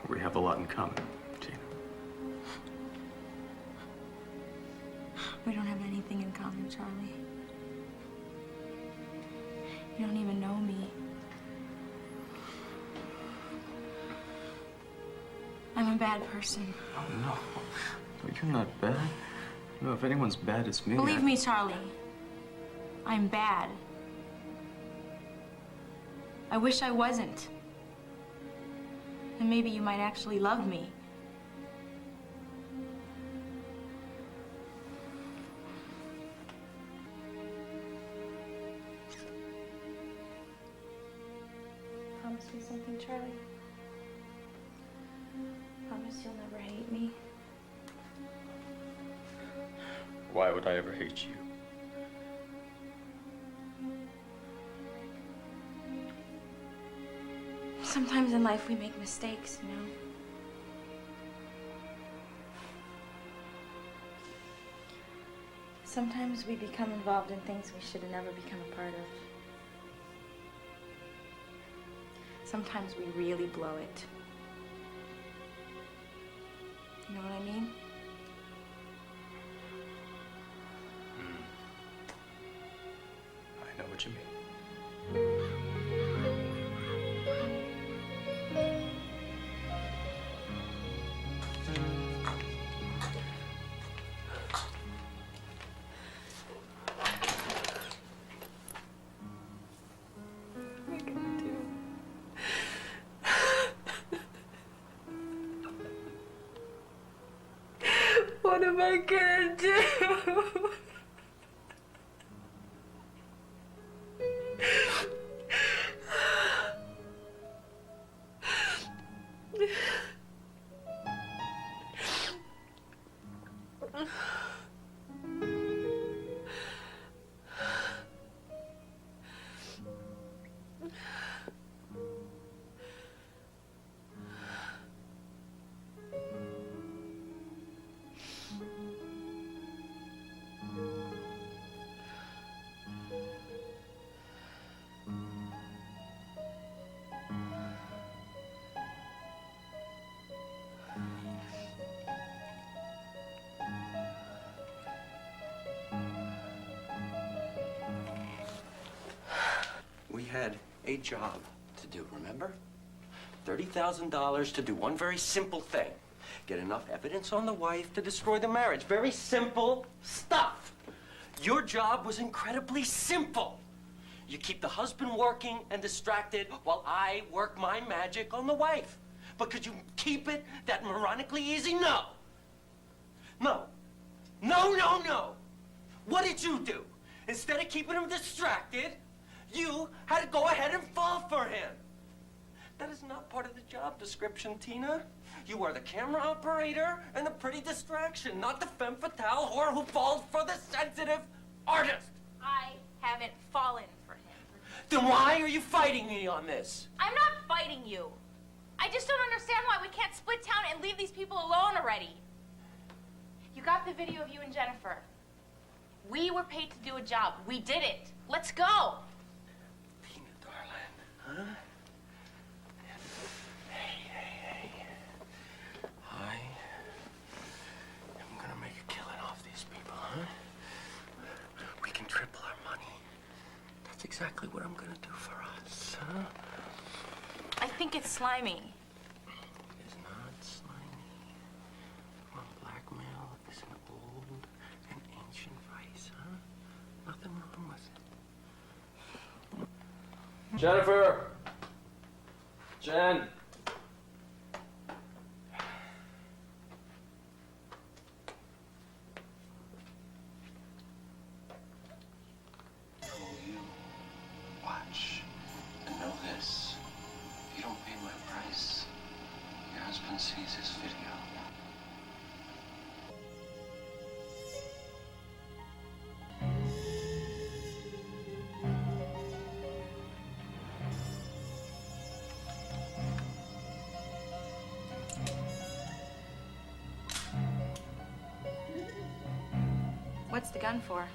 We have a lot in common, Tina. We don't have anything in common, Charlie. You don't even know me. I'm a bad person. Oh, no. No, you're not bad. No, if anyone's bad, it's me. Believe me, Charlie. I'm bad. I wish I wasn't. And maybe you might actually love me. Promise me something, Charlie. Promise you'll never hate me. Why would I ever hate you? Sometimes in life we make mistakes, you know? Sometimes we become involved in things we should have never become a part of. Sometimes we really blow it. You know what I mean? I know what you mean. What am I gonna do? We had a job to do, remember? $30,000 to do one very simple thing. Get enough evidence on the wife to destroy the marriage. Very simple stuff. Your job was incredibly simple. You keep the husband working and distracted while I work my magic on the wife. But could you keep it that moronically easy? No. No. No, no, no. What did you do? Instead of keeping him distracted, you had to go ahead and fall for him. That is not part of the job description, Tina. You are the camera operator and the pretty distraction, not the femme fatale whore who falls for the sensitive artist. I haven't fallen for him. Then why are you fighting me on this? I'm not fighting you. I just don't understand why we can't split town and leave these people alone already. You got the video of you and Jennifer. We were paid to do a job. We did it. Let's go. Tina, darling, huh? Hey. I am gonna make a killing off these people, huh? We can triple our money. That's exactly what I'm gonna do for us, huh? I think it's slimy. It's not slimy. Well, blackmail is an old and ancient vice, huh? Nothing wrong with it. Jennifer! Jen! You watch and know this. If you don't pay my price, your husband sees this video. What's the gun for?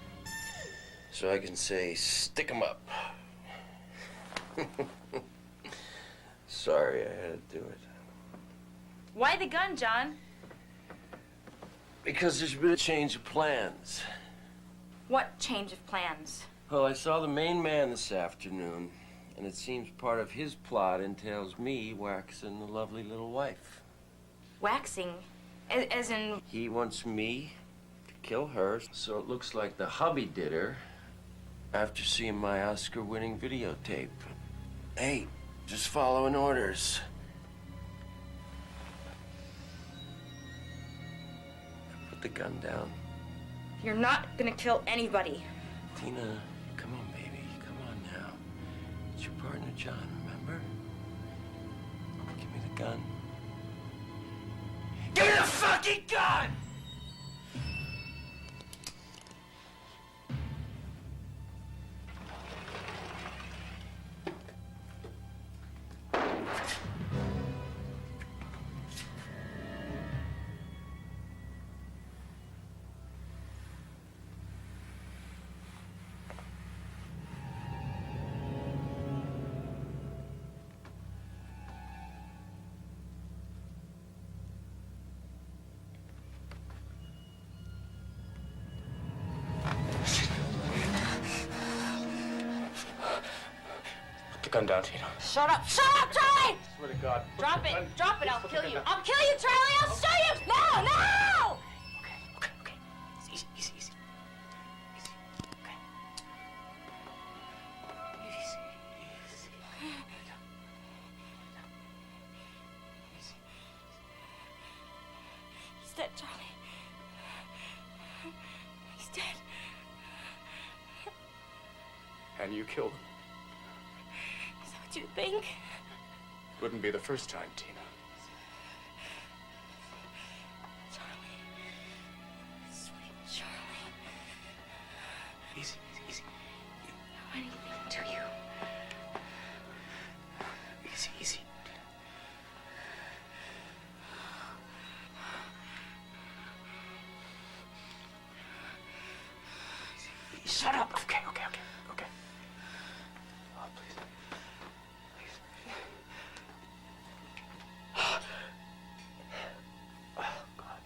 So I can say, stick 'em up. Sorry, I had to do it. Why the gun, John? Because there's been a change of plans. What change of plans? Well, I saw the main man this afternoon, and it seems part of his plot entails me waxing the lovely little wife. Waxing? As in... He wants me to kill her, so it looks like the hubby did her after seeing my Oscar-winning videotape. Hey, just following orders. Put the gun down. You're not gonna kill anybody. Tina, come on, baby. Come on now. It's your partner, John, remember? Give me the gun. Give me the fucking gun! Gun down, Tina. Shut up, Charlie! Swear to God. Drop it, drop it, I'll kill you. I'll kill you, Charlie, I'll show you! No, no! Okay. Easy. Easy. Okay. Easy. He's dead, Charlie. He's dead. And you killed him. Is that what you think? Wouldn't be the first time, Tina. Charlie. anything to you. Easy, easy. Shut up. Okay. Oh, please. Oh, God.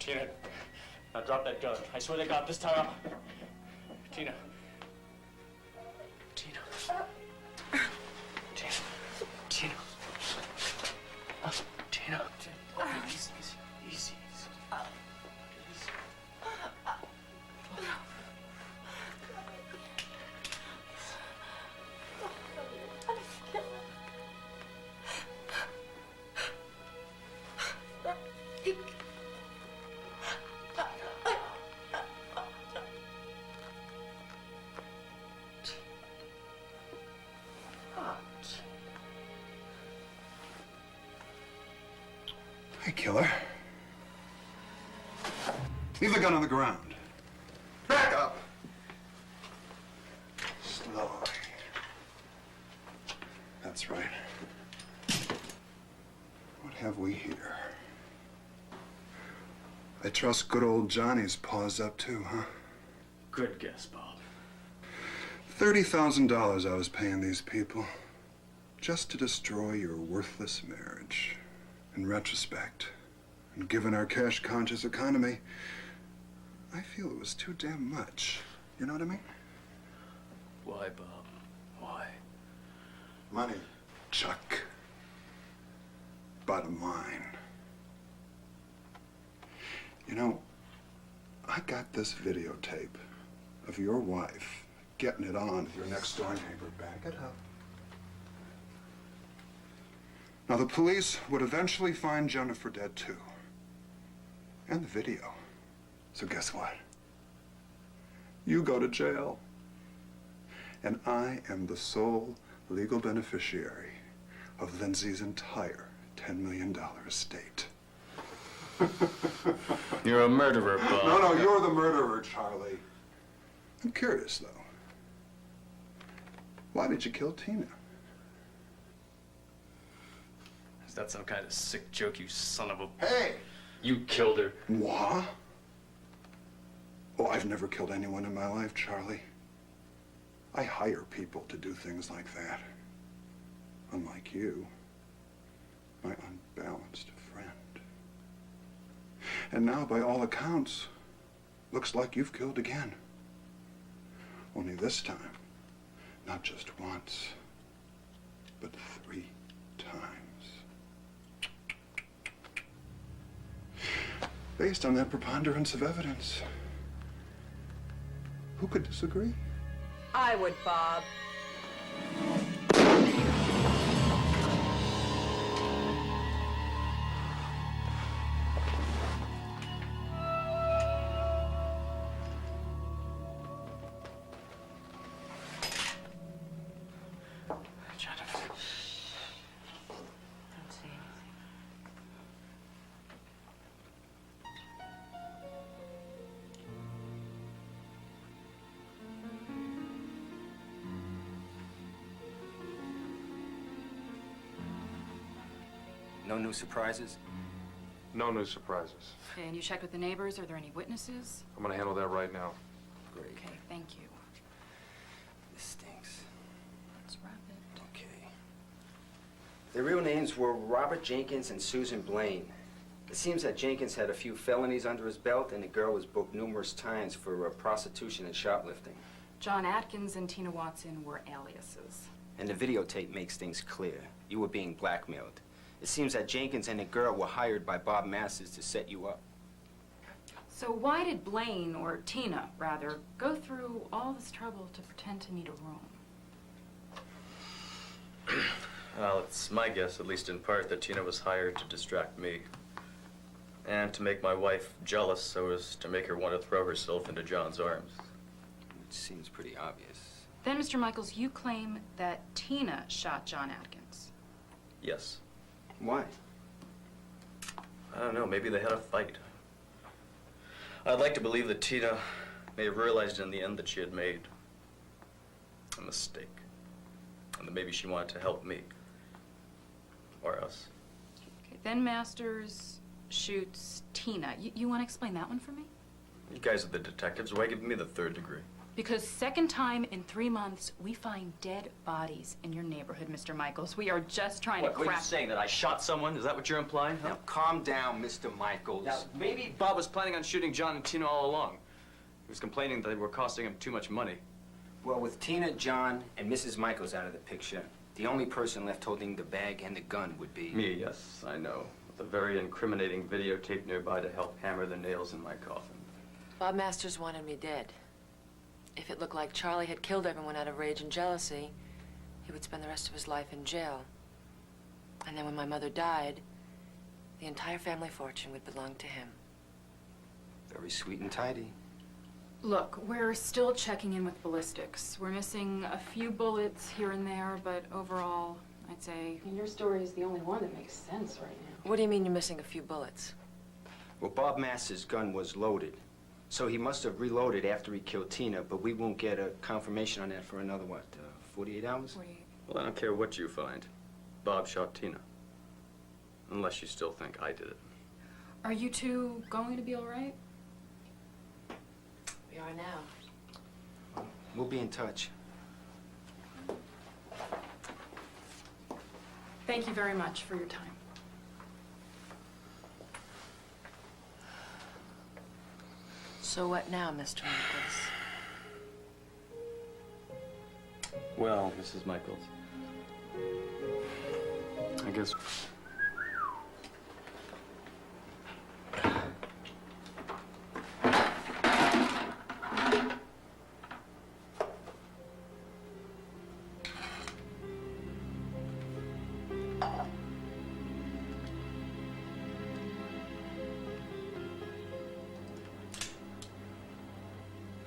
Tina, now drop that gun. I swear to God, this time Tina. Tina. Tina. Tina. Tina. Easy, easy, easy. Hey, killer. Leave the gun on the ground. Back up. Slowly. That's right. What have we here? I trust good old Johnny's paws up too, huh? Good guess, Bob. $30,000 I was paying these people just to destroy your worthless marriage. In retrospect, and given our cash-conscious economy, I feel it was too damn much. You know what I mean? Why, Bob? Why? Money, Chuck. Bottom line. You know, I got this videotape of your wife getting it on with your next-door neighbor. Back it up. Now, the police would eventually find Jennifer dead, too. And the video. So guess what? You go to jail. And I am the sole legal beneficiary of Lindsay's entire $10 million estate. You're a murderer, Bob. No, you're the murderer, Charlie. I'm curious, though. Why did you kill Tina? Is that some kind of sick joke, you son of a... Hey! You killed her. Moi? Oh, I've never killed anyone in my life, Charlie. I hire people to do things like that. Unlike you, my unbalanced friend. And now, by all accounts, looks like you've killed again. Only this time, not just once, but 3 times. Based on that preponderance of evidence, who could disagree? I would, Bob. Jennifer. Don't say anything. No new surprises? No new surprises. Okay, and you checked with the neighbors? Are there any witnesses? I'm gonna handle that right now. great. Okay, thank you. This stinks. Let's wrap it. Okay. Their real names were Robert Jenkins and Susan Blaine. It seems that Jenkins had a few felonies under his belt, and the girl was booked numerous times for prostitution and shoplifting. John Atkins and Tina Watson were aliases. And the videotape makes things clear. You were being blackmailed. It seems that Jenkins and the girl were hired by Bob Masters to set you up. So why did Blaine, or Tina, rather, go through all this trouble to pretend to need a room? Well, it's my guess, at least in part, that Tina was hired to distract me. And to make my wife jealous so as to make her want to throw herself into John's arms. It seems pretty obvious. Then, Mr. Michaels, you claim that Tina shot John Atkins. Yes. Why? I don't know, maybe they had a fight. I'd like to believe that Tina may have realized in the end that she had made a mistake. And that maybe she wanted to help me. Or us. Okay, then Masters shoots Tina. You want to explain that one for me? You guys are the detectives. Why give me the third degree? Because second time in 3 months, we find dead bodies in your neighborhood, Mr. Michaels. We are just trying to crack... What are you saying, that I shot someone? Is that what you're implying? Huh? Now, calm down, Mr. Michaels. Now, maybe Bob was planning on shooting John and Tina all along. He was complaining that they were costing him too much money. Well, with Tina, John, and Mrs. Michaels out of the picture, the only person left holding the bag and the gun would be... Me, yes, I know. With a very incriminating videotape nearby to help hammer the nails in my coffin. Bob Masters wanted me dead. If it looked like Charlie had killed everyone out of rage and jealousy, he would spend the rest of his life in jail. And then when my mother died, the entire family fortune would belong to him. Very sweet and tidy. Look, we're still checking in with ballistics. We're missing a few bullets here and there, but overall, I'd say... And your story is the only one that makes sense right now. What do you mean you're missing a few bullets? Well, Bob Masters' gun was loaded. So he must have reloaded after he killed Tina, but we won't get a confirmation on that for another, what, 48 hours? 48. Well, I don't care what you find. Bob shot Tina. Unless you still think I did it. Are you two going to be all right? We are now. We'll be in touch. Thank you very much for your time. So what now, Mr. Michaels? Well, Mrs. Michaels, I guess...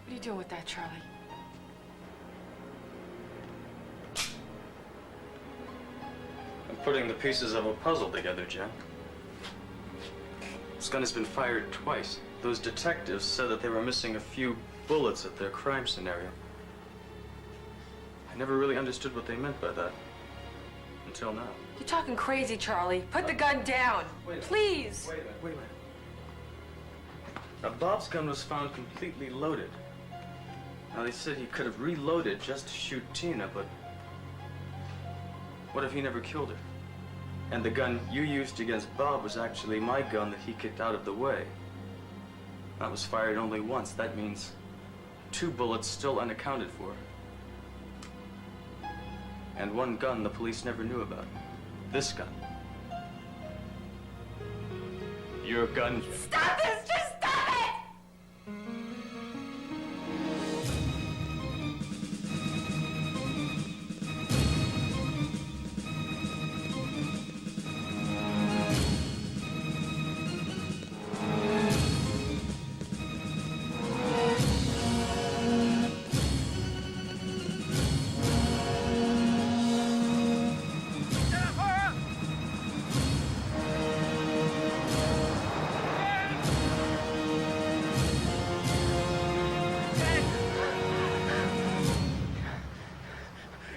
What are you doing with that, Charlie? I'm putting the pieces of a puzzle together, Jen. This gun has been fired twice. Those detectives said that they were missing a few bullets at their crime scenario. I never really understood what they meant by that. Until now. You're talking crazy, Charlie. Put the gun down. Please. Wait a minute, wait a minute. Now, Bob's gun was found completely loaded. Now, they said he could have reloaded just to shoot Tina, but what if he never killed her? And the gun you used against Bob was actually my gun that he kicked out of the way. That was fired only once. That means 2 bullets still unaccounted for. And 1 gun the police never knew about. This gun. Your gun. Stop this! Just stop it!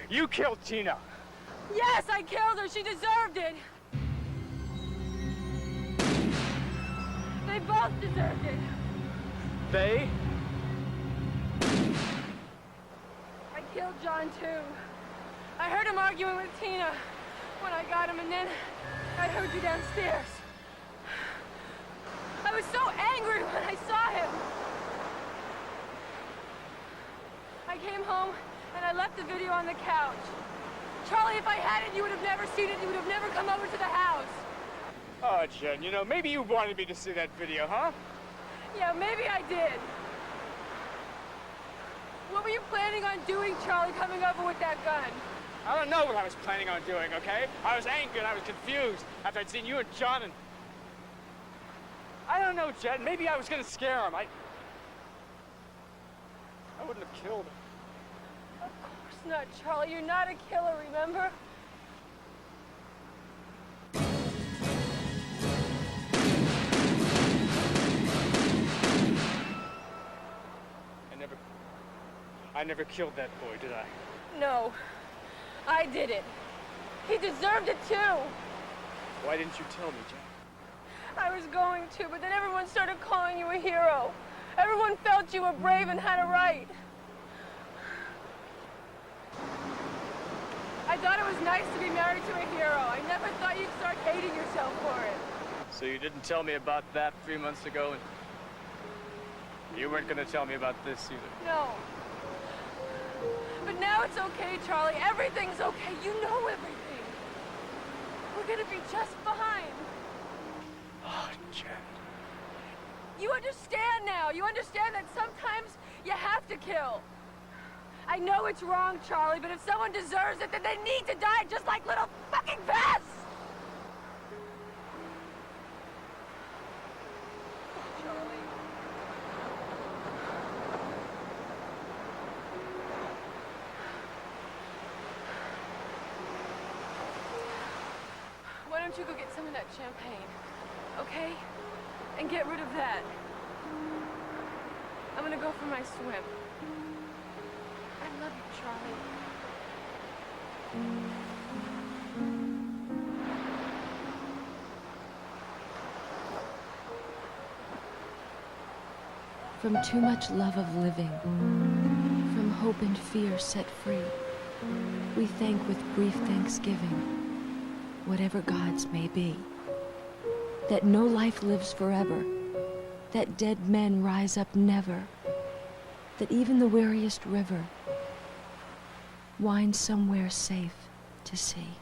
You killed Tina. Yes, I killed her. She deserved it. They both deserved it. They? killed John, too. I heard him arguing with Tina when I got him, and then I heard you downstairs. I was so angry when I saw him. I came home, and I left the video on the couch. Charlie, if I had it, you would have never seen it. You would have never come over to the house. Oh, Jen, you know, maybe you wanted me to see that video, huh? Yeah, maybe I did. What were you planning on doing, Charlie, coming over with that gun? I don't know what I was planning on doing, okay? I was angry and I was confused after I'd seen you and John and... I don't know, Jen. Maybe I was gonna scare him. I wouldn't have killed him. Of course not, Charlie. You're not a killer, remember? I never killed that boy, did I? No, I did it. He deserved it too. Why didn't you tell me, Jen? I was going to, but then everyone started calling you a hero. Everyone felt you were brave and had a right. I thought it was nice to be married to a hero. I never thought you'd start hating yourself for it. So you didn't tell me about that 3 months ago, and you weren't gonna tell me about this either. No. But now it's okay, Charlie. Everything's okay. You know everything. We're gonna be just fine. Oh, Jen. You understand now. You understand that sometimes you have to kill. I know it's wrong, Charlie, but if someone deserves it, then they need to die just like little fucking pests! Charlie. Why don't you go get some of that champagne, okay? And get rid of that. I'm gonna go for my swim. I love you, Charlie. From too much love of living, from hope and fear set free, we thank with brief thanksgiving, whatever gods may be, that no life lives forever, that dead men rise up never, that even the weariest river winds somewhere safe to sea.